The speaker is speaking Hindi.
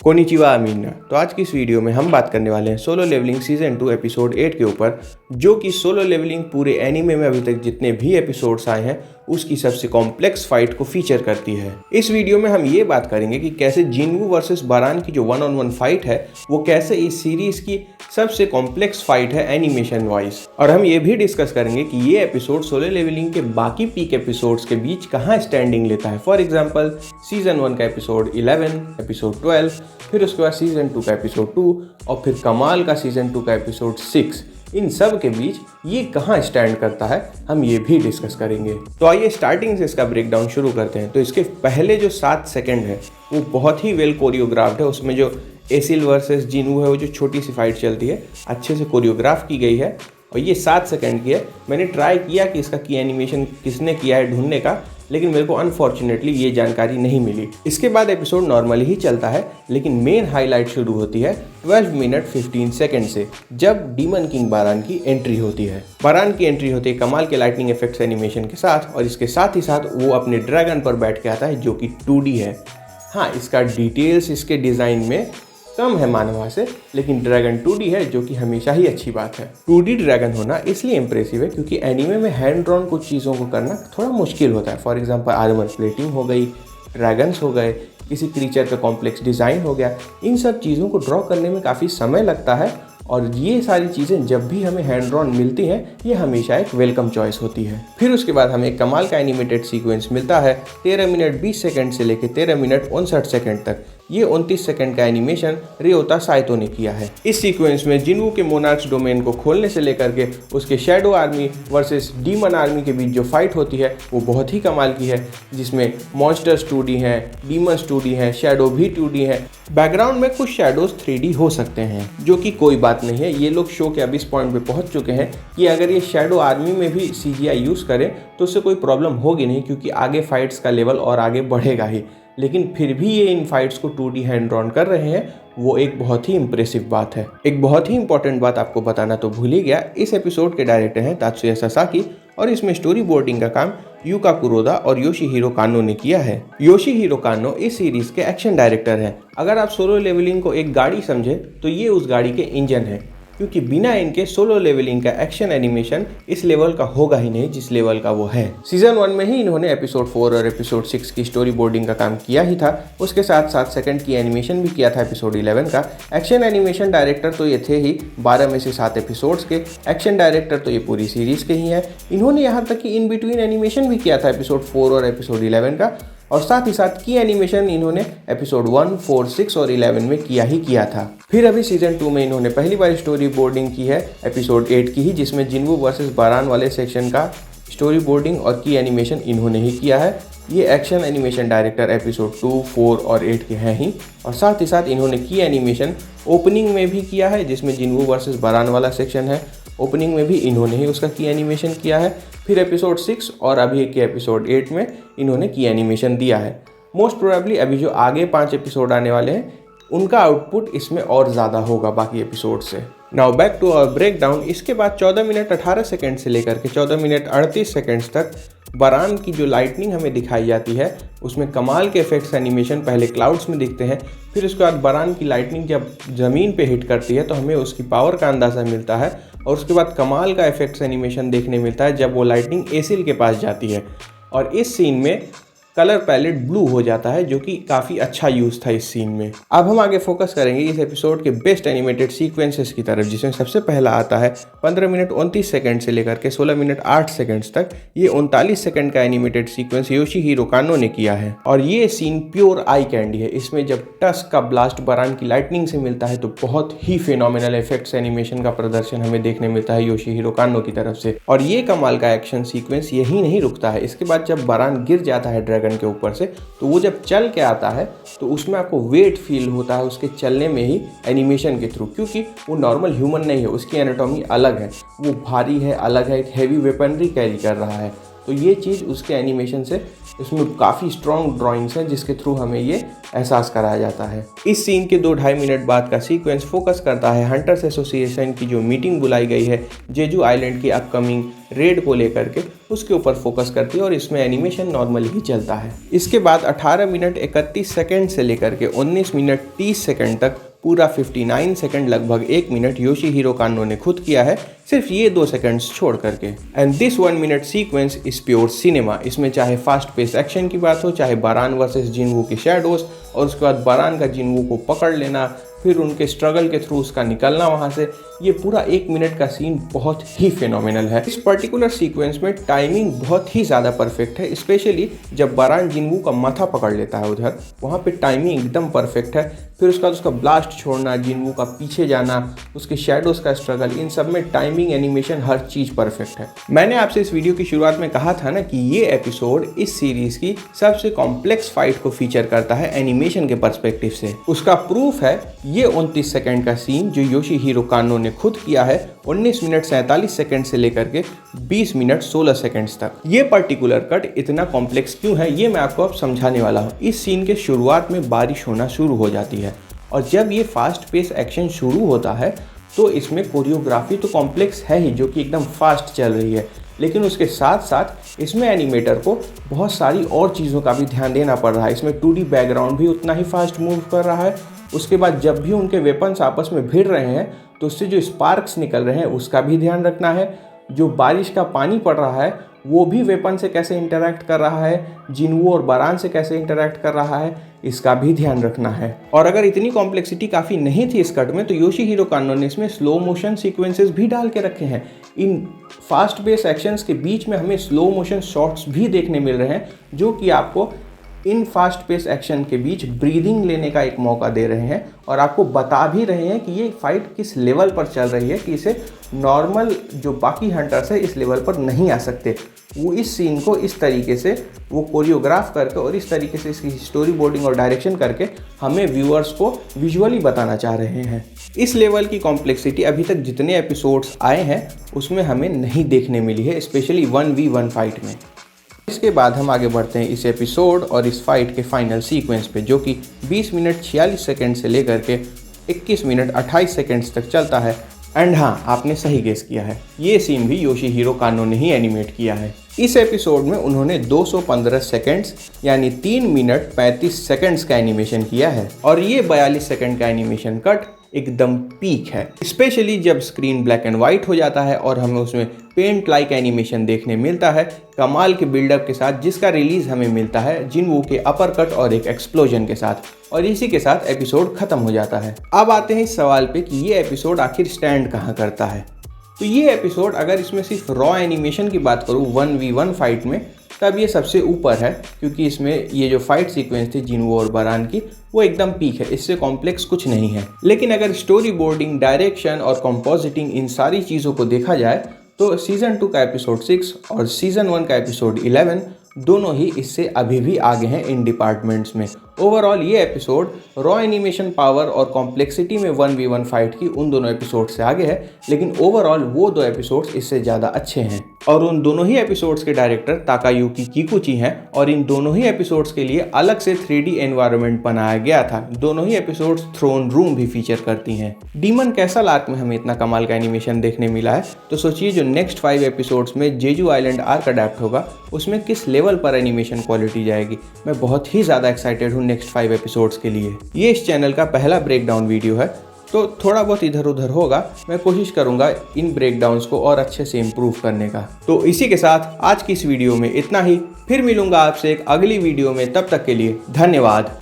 कोनिचिवा अमीना। तो आज की इस वीडियो में हम बात करने वाले हैं सोलो लेवलिंग सीजन 2 एपिसोड 8 के ऊपर, जो कि सोलो लेवलिंग पूरे एनीमे में अभी तक जितने भी एपिसोड्स आए हैं उसकी सबसे कॉम्प्लेक्स फाइट को फीचर करती है। इस वीडियो में हम ये बात करेंगे कि कैसे जिनवू वर्सेस बारान की जो 1-on-1 फाइट है वो कैसे इस सीरीज की सबसे कॉम्प्लेक्स फाइट है एनिमेशन वाइज। और हम ये भी डिस्कस करेंगे कि ये एपिसोड सोलो लेवलिंग के बाकी पीक एपिसोड्स के बीच कहाँ स्टैंडिंग लेता है। फॉर एग्जाम्पल सीजन 1 का एपिसोड 11, एपिसोड 12, फिर उसके बाद सीजन 2 का एपिसोड 2 और फिर कमाल का सीजन 2 का एपिसोड 6, इन सब के बीच ये कहाँ स्टैंड करता है हम ये भी डिस्कस करेंगे। तो आइए स्टार्टिंग से इसका ब्रेकडाउन शुरू करते हैं। तो इसके पहले जो 7 सेकंड है वो बहुत ही वेल कोरियोग्राफ्ड है। उसमें जो एसिल वर्सेस जिनवू है वो जो छोटी सी फाइट चलती है अच्छे से कोरियोग्राफ की गई है और ये 7 सेकंड की है। मैंने ट्राई किया कि इसका की एनिमेशन किसने किया है ढूंढने का, लेकिन मेरे को अनफॉर्चुनेटली ये जानकारी नहीं मिली। इसके बाद एपिसोड नॉर्मली ही चलता है, लेकिन मेन हाईलाइट शुरू होती है 12 मिनट 15 सेकंड से, जब डीमन किंग बारान की एंट्री होती है। बारान की एंट्री होती है कमाल के लाइटनिंग इफेक्ट्स एनिमेशन के साथ, और इसके साथ ही साथ वो अपने ड्रैगन पर बैठ के आता है जो कि 2D है। हाँ, इसका डिटेल्स इसके डिज़ाइन में कम है मानवा से, लेकिन ड्रैगन 2D है जो कि हमेशा ही अच्छी बात है। 2D ड्रैगन होना इसलिए इंप्रेसिव है क्योंकि एनीमे में हैंड ड्रॉन कुछ चीज़ों को करना थोड़ा मुश्किल होता है। फॉर एग्जांपल आर्मर प्लेटिंग हो गई, ड्रैगन्स हो गए, किसी क्रीचर का कॉम्प्लेक्स डिज़ाइन हो गया, इन सब चीज़ों को ड्रॉ करने में काफ़ी समय लगता है। और ये सारी चीज़ें जब भी हमें हैंड ड्रॉन मिलती हैं ये हमेशा एक वेलकम चॉइस होती है। फिर उसके बाद हमें कमाल का एनिमेटेड सीक्वेंस मिलता है 13 मिनट 20 सेकंड से लेकर 13 मिनट 59 सेकंड तक। ये 29 सेकंड का एनिमेशन रियोता साइतो ने किया है। इस सीक्वेंस में जिनवू के मोनार्क्स डोमेन को खोलने से लेकर के उसके shadow army versus demon army के बीच जो फाइट होती है वो बहुत ही कमाल की है, जिसमें मॉन्स्टर्स 2D हैं, डीमंस 2D हैं, शैडो भी 2D है। बैकग्राउंड में कुछ शैडोज 3D हो सकते हैं, जो कि कोई बात नहीं है। ये लोग शो के अब इस पॉइंट पे पहुंच चुके हैं कि अगर ये शैडो आर्मी में भी CGI यूज़ करें तो उससे कोई प्रॉब्लम होगी नहीं, क्योंकि आगे फाइट्स का लेवल और आगे बढ़ेगा ही। लेकिन फिर भी ये इन फाइट्स को 2D हैंड ड्रॉन कर रहे हैं, वो एक बहुत ही इंप्रेसिव बात है। एक बहुत ही इंपॉर्टेंट बात आपको बताना तो भूल ही गया, इस एपिसोड के डायरेक्टर हैं तात्सुया सासाकी और इसमें स्टोरी बोर्डिंग का काम यूका कुरोदा और योशिहिरो कानो ने किया है। योशिहिरो कानो इस सीरीज के एक्शन डायरेक्टर हैं। अगर आप सोलो लेवलिंग को एक गाड़ी समझे तो ये उस गाड़ी के इंजन है, क्योंकि बिना इनके सोलो लेवलिंग का एक्शन एनिमेशन इस लेवल का होगा ही नहीं जिस लेवल का वो है। सीजन 1 में ही इन्होंने एपिसोड 4 और एपिसोड 6 की स्टोरी बोर्डिंग का काम किया ही था। उसके साथ 7 सेकंड की एनिमेशन भी किया था एपिसोड 11 का। एक्शन एनिमेशन डायरेक्टर तो ये थे ही 12 में से 7 एपिसोड्स के। एक्शन डायरेक्टर तो ये पूरी सीरीज के ही हैं। इन्होंने यहाँ तक कि इन बिटवीन एनिमेशन भी किया था एपिसोड 4 और एपिसोड 11 का, और साथ ही साथ की एनिमेशन इन्होंने एपिसोड 1, 4, 6 और 11 में किया ही किया था। फिर अभी सीजन 2 में इन्होंने पहली बार स्टोरी बोर्डिंग की है एपिसोड 8 की ही, जिसमें जिनवू वर्सेस बारान वाले सेक्शन का स्टोरी बोर्डिंग और की एनिमेशन इन्होंने ही किया है। ये एक्शन एनिमेशन डायरेक्टर एपिसोड 2, 4 और 8 के हैं ही, और साथ ही साथ इन्होंने की एनिमेशन ओपनिंग में भी किया है, जिसमें जिनवू वर्सेस बारान वाला सेक्शन है। ओपनिंग में भी इन्होंने ही उसका की एनिमेशन किया है। फिर एपिसोड 6 और अभी के एपिसोड 8 में इन्होंने की एनिमेशन दिया है। मोस्ट प्रोबेबली अभी जो आगे 5 एपिसोड आने वाले हैं उनका आउटपुट इसमें और ज़्यादा होगा बाकी एपिसोड से। Now back to our break down. इसके बाद 14 मिनट 18 सेकंड से लेकर के 14 मिनट 38 सेकंड्स तक बारान की जो लाइटनिंग हमें दिखाई जाती है उसमें कमाल के इफेक्ट्स एनिमेशन पहले क्लाउड्स में दिखते हैं। फिर उसके बाद बारान की लाइटनिंग जब ज़मीन पे हिट करती है तो हमें उसकी पावर का अंदाज़ा मिलता है, और उसके बाद कमाल का इफेक्ट्स एनिमेशन देखने मिलता है जब वो लाइटनिंग एसिल के पास जाती है, और इस सीन में कलर पैलेट ब्लू हो जाता है, जो कि काफ़ी अच्छा यूज़ था इस सीन में। अब हम आगे फोकस करेंगे इस एपिसोड के बेस्ट एनिमेटेड सीक्वेंसेस की तरफ, जिसमें सबसे पहला आता है 15 मिनट 29 सेकंड से लेकर के 16 मिनट 8 सेकंड्स तक। ये 39 सेकंड का एनिमेटेड सीक्वेंस योशिहिरो कानो ने किया है, और ये सीन प्योर आई कैंडी है। इसमें जब टस्क का ब्लास्ट बारान की लाइटनिंग से मिलता है तो बहुत ही फिनोमिनल इफेक्ट्स एनिमेशन का प्रदर्शन हमें देखने मिलता है योशिहिरो कानो की तरफ से। और ये कमाल का एक्शन सीक्वेंस यही नहीं रुकता है। इसके बाद जब बारान गिर जाता है ड्रैगन के ऊपर से, तो वो जब चल के आता है तो उसमें आपको वेट फील होता है उसके चलने में ही एनिमेशन के थ्रू, क्योंकि वो नॉर्मल ह्यूमन नहीं है, उसकी एनाटॉमी अलग है, वो भारी है, अलग है, एक हैवी वेपनरी कैरी कर रहा है। तो ये चीज़ उसके एनिमेशन से इसमें काफ़ी स्ट्रॉन्ग ड्राइंग्स हैं जिसके थ्रू हमें ये एहसास कराया जाता है। इस सीन के 2-2.5 मिनट बाद का सीक्वेंस फोकस करता है हंटर्स एसोसिएशन की जो मीटिंग बुलाई गई है जेजू आइलैंड की अपकमिंग रेड को लेकर के, उसके ऊपर फोकस करती है और इसमें एनिमेशन नॉर्मली ही चलता है। इसके बाद 18 मिनट 31 सेकंड से लेकर के 19 मिनट 30 सेकंड तक पूरा 59 सेकंड लगभग 1 मिनट योशीहिरो कानो ने खुद किया है, सिर्फ ये 2 सेकंड्स छोड़ करके। And this 1 minute sequence is pure cinema. इसमें चाहे फास्ट पेस एक्शन की बात हो, चाहे बारान वर्सेस जिनवू के शैडोज, और उसके बाद बारान का जिनवू को पकड़ लेना, फिर उनके स्ट्रगल के थ्रू उसका निकलना वहाँ से, ये पूरा 1 मिनट का सीन बहुत ही फिनोमिनल है। इस पर्टिकुलर सीक्वेंस में टाइमिंग बहुत ही ज़्यादा परफेक्ट है, स्पेशली जब बारान जिनवू का माथा पकड़ लेता है उधर, वहाँ पे टाइमिंग एकदम परफेक्ट है। फिर उसका उसका ब्लास्ट छोड़ना, जिनवू का पीछे जाना, उसके शैडोज़ का स्ट्रगल, इन सब में टाइमिंग, एनिमेशन, हर चीज़ परफेक्ट है। मैंने आपसे इस वीडियो की शुरुआत में कहा था ना कि ये एपिसोड इस सीरीज़ की सबसे कॉम्प्लेक्स फाइट को फीचर करता है एनिमेशन के पर्सपेक्टिव से। उसका प्रूफ है ये 29 सेकंड का सीन जो योशीहिरो कानो ने खुद किया है 19 मिनट 47 सेकंड से लेकर के 20 मिनट 16 सेकंड्स तक। ये पर्टिकुलर कट इतना कॉम्प्लेक्स क्यों है ये मैं आपको अब समझाने वाला हूँ। इस सीन के शुरुआत में बारिश होना शुरू हो जाती है और जब ये फास्ट पेस एक्शन शुरू होता है तो इसमें कोरियोग्राफी तो कॉम्प्लेक्स है ही, जो कि एकदम फास्ट चल रही है, लेकिन उसके साथ साथ इसमें एनिमेटर को बहुत सारी और चीज़ों का भी ध्यान देना पड़ रहा है। इसमें 2D बैकग्राउंड भी उतना ही फास्ट मूव कर रहा है। उसके बाद जब भी उनके वेपन्स आपस में भिड़ रहे हैं तो उससे जो स्पार्क्स निकल रहे हैं उसका भी ध्यान रखना है। जो बारिश का पानी पड़ रहा है वो भी वेपन से कैसे इंटरैक्ट कर रहा है, जिनवू और बारान से कैसे इंटरैक्ट कर रहा है, इसका भी ध्यान रखना है। और अगर इतनी कॉम्प्लेक्सिटी काफ़ी नहीं थी इस कट में तो योशीहिरो कानो ने इसमें स्लो मोशन सीक्वेंसेस भी डाल के रखे हैं। इन फास्ट बेस एक्शंस के बीच में हमें स्लो मोशन शॉट्स भी देखने मिल रहे हैं जो कि आपको इन फास्ट पेस एक्शन के बीच ब्रीदिंग लेने का एक मौका दे रहे हैं और आपको बता भी रहे हैं कि ये फाइट किस लेवल पर चल रही है, कि इसे नॉर्मल जो बाकी हंटर्स है इस लेवल पर नहीं आ सकते। वो इस सीन को इस तरीके से वो कोरियोग्राफ करके और इस तरीके से इसकी स्टोरी बोर्डिंग और डायरेक्शन करके हमें व्यूअर्स को विजुअली बताना चाह रहे हैं। इस लेवल की कॉम्प्लेक्सिटी अभी तक जितने एपिसोड्स आए हैं उसमें हमें नहीं देखने मिली है, स्पेशली 1v1 फाइट में। इसके बाद हम आगे बढ़ते हैं इस एपिसोड और इस फाइट के फाइनल सीक्वेंस पे, जो कि 20 मिनट 46 सेकंड से लेकर के 21 मिनट 28 सेकंड्स तक चलता है। एंड हाँ, आपने सही गेस किया है, ये सीन भी योशीहिरो कानो ने ही एनिमेट किया है। इस एपिसोड में उन्होंने 215 सेकंड्स यानी 3 मिनट 35 सेकंड्स का एनिमेशन किया है और ये 42 सेकंड का एनिमेशन कट एकदम पीक है, स्पेशली जब स्क्रीन ब्लैक एंड वाइट हो जाता है और हमें उसमें पेंट लाइक एनिमेशन देखने मिलता है कमाल के बिल्डअप के साथ, जिसका रिलीज हमें मिलता है जिनवू के अपर कट और एक एक्सप्लोजन के साथ, और इसी के साथ एपिसोड खत्म हो जाता है। अब आते हैं इस सवाल पे कि ये एपिसोड आखिर स्टैंड कहाँ करता है। तो ये एपिसोड अगर इसमें सिर्फ रॉ एनिमेशन की बात करूँ 1v1 फाइट में, तब ये सबसे ऊपर है, क्योंकि इसमें ये जो फाइट सीक्वेंस थी जिनवू और बारान की वो एकदम पीक है, इससे कॉम्प्लेक्स कुछ नहीं है। लेकिन अगर स्टोरी बोर्डिंग, डायरेक्शन और कंपोजिटिंग, इन सारी चीज़ों को देखा जाए तो सीज़न 2 का एपिसोड 6 और सीज़न 1 का एपिसोड 11 दोनों ही इससे अभी भी आगे हैं इन डिपार्टमेंट्स में। ओवरऑल ये एपिसोड रॉ एनिमेशन पावर और कॉम्प्लेक्सिटी में 1v1 फाइट की उन दोनों एपिसोड से आगे है, लेकिन ओवरऑल वो 2 एपिसोड्स इससे ज़्यादा अच्छे हैं। और उन दोनों ही एपिसोड्स के डायरेक्टर ताकायुकी किकुची हैं और इन दोनों ही एपिसोड्स के लिए अलग से 3D एनवायरनमेंट बनाया गया था। दोनों ही एपिसोड्स थ्रोन रूम भी फीचर करती हैं। डीमन कैसल आर्क में हमें इतना कमाल का एनिमेशन देखने मिला है, तो सोचिए जो नेक्स्ट 5 एपिसोड्स में जेजू आइलैंड आर्क अडेप्ट होगा उसमें किस लेवल पर एनिमेशन क्वालिटी जाएगी। मैं बहुत ही ज़्यादा एक्साइटेड हूँ नेक्स्ट 5 एपिसोड्स के लिए। ये इस चैनल का पहला ब्रेकडाउन वीडियो है, तो थोड़ा बहुत इधर उधर होगा, मैं कोशिश करूंगा इन ब्रेकडाउन्स को और अच्छे से इम्प्रूव करने का। तो इसी के साथ आज की इस वीडियो में इतना ही, फिर मिलूंगा आपसे एक अगली वीडियो में, तब तक के लिए धन्यवाद।